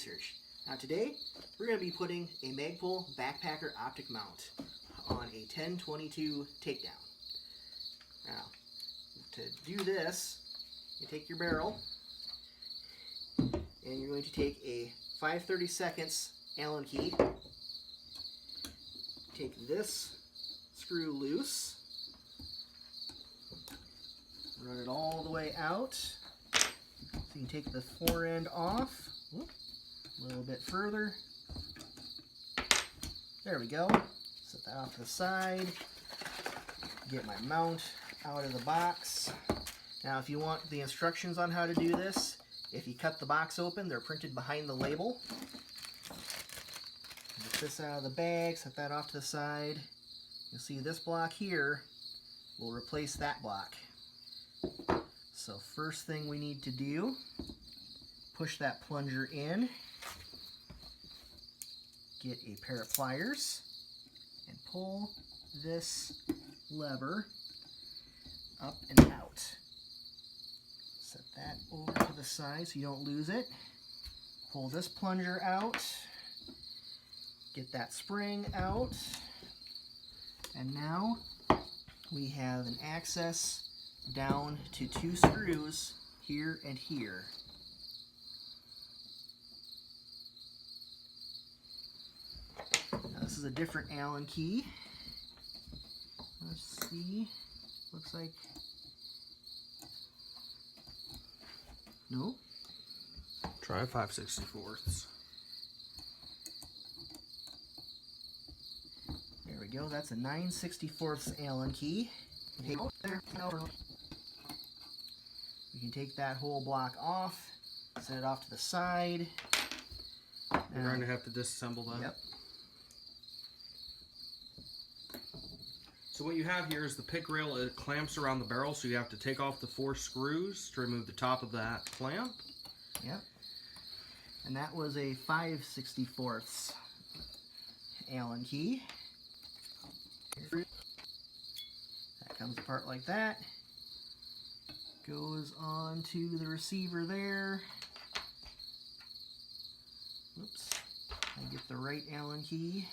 Research. Now today, we're going to be putting a Magpul backpacker optic mount on a 1022 takedown. Now, to do this, you take your barrel, and you're going to take a 5/32 Allen key, take this screw loose, run it all the way out, so you can take the fore end off, a little bit further, there we go, set that off to the side, get my mount out of the box. Now if you want the instructions on how to do this, if you cut the box open, they're printed behind the label. Get this out of the bag, set that off to the side. You'll see this block here will replace that block. So first thing we need to do, push that plunger in, get a pair of pliers, and pull this lever up and out. Set that over to the side so you don't lose it. Pull this plunger out, get that spring out, and now we have an access down to 2 screws here and here. Now this is a different Allen key. Let's see, looks like, no. Try 5/64. There we go, that's a 9/64 Allen key. We can take that whole block off, set it off to the side. You're going to have to disassemble that. Yep. So what you have here is the pick rail. It clamps around the barrel, so you have to take off the 4 screws to remove the top of that clamp. Yep. And that was a 5/64 Allen key. That comes apart like that. Goes on to the receiver there. Oops. I get the right Allen key.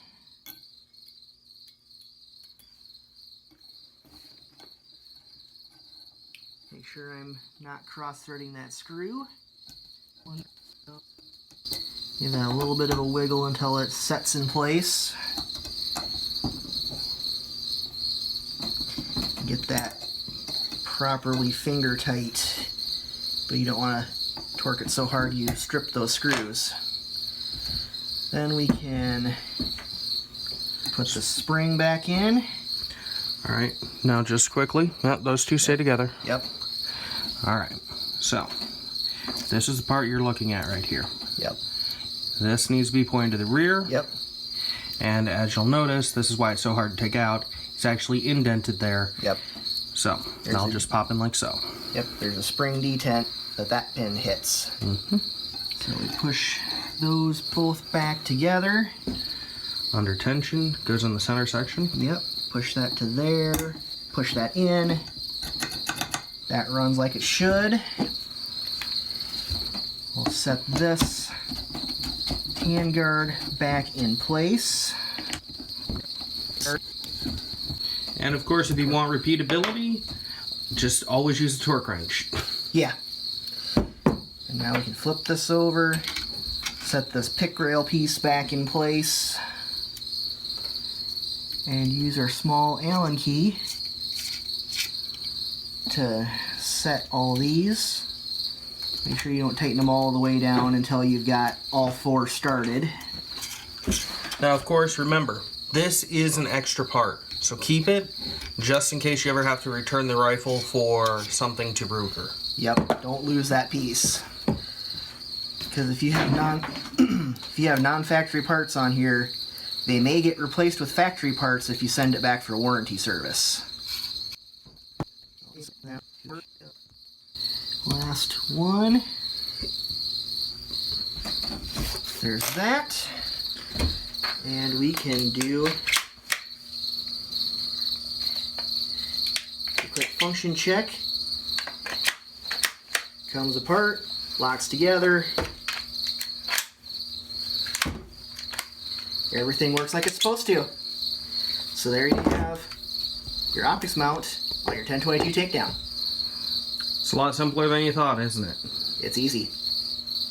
Make sure I'm not cross-threading that screw. Give that a little bit of a wiggle until it sets in place. Get that properly finger tight, but you don't want to torque it so hard you strip those screws. Then we can put the spring back in. Alright, now just quickly, those two stay together. Yep. Alright, so this is the part you're looking at right here. Yep. This needs to be pointed to the rear. Yep. And as you'll notice, this is why it's so hard to take out. It's actually indented there. Yep. So, I'll just pop in like so. Yep, there's a spring detent that pin hits. So we push those both back together. Under tension, goes in the center section. Yep, push that to there, push that in. That runs like it should. We'll set this handguard back in place. And of course, if you want repeatability, just always use a torque wrench. Yeah. And now we can flip this over, set this pick rail piece back in place, and use our small Allen key to set all these. Make sure you don't tighten them all the way down until you've got all 4 started. Now, of course, remember, this is an extra part, so keep it just in case you ever have to return the rifle for something to Ruger. Yep, don't lose that piece. Because if you have non-factory parts on here, they may get replaced with factory parts if you send it back for warranty service. Last one. There's that. And we can do a quick function check. Comes apart, locks together. everything works like it's supposed to. So there you have your optics mount on your 1022 takedown. It's a lot simpler than you thought, isn't it? It's easy.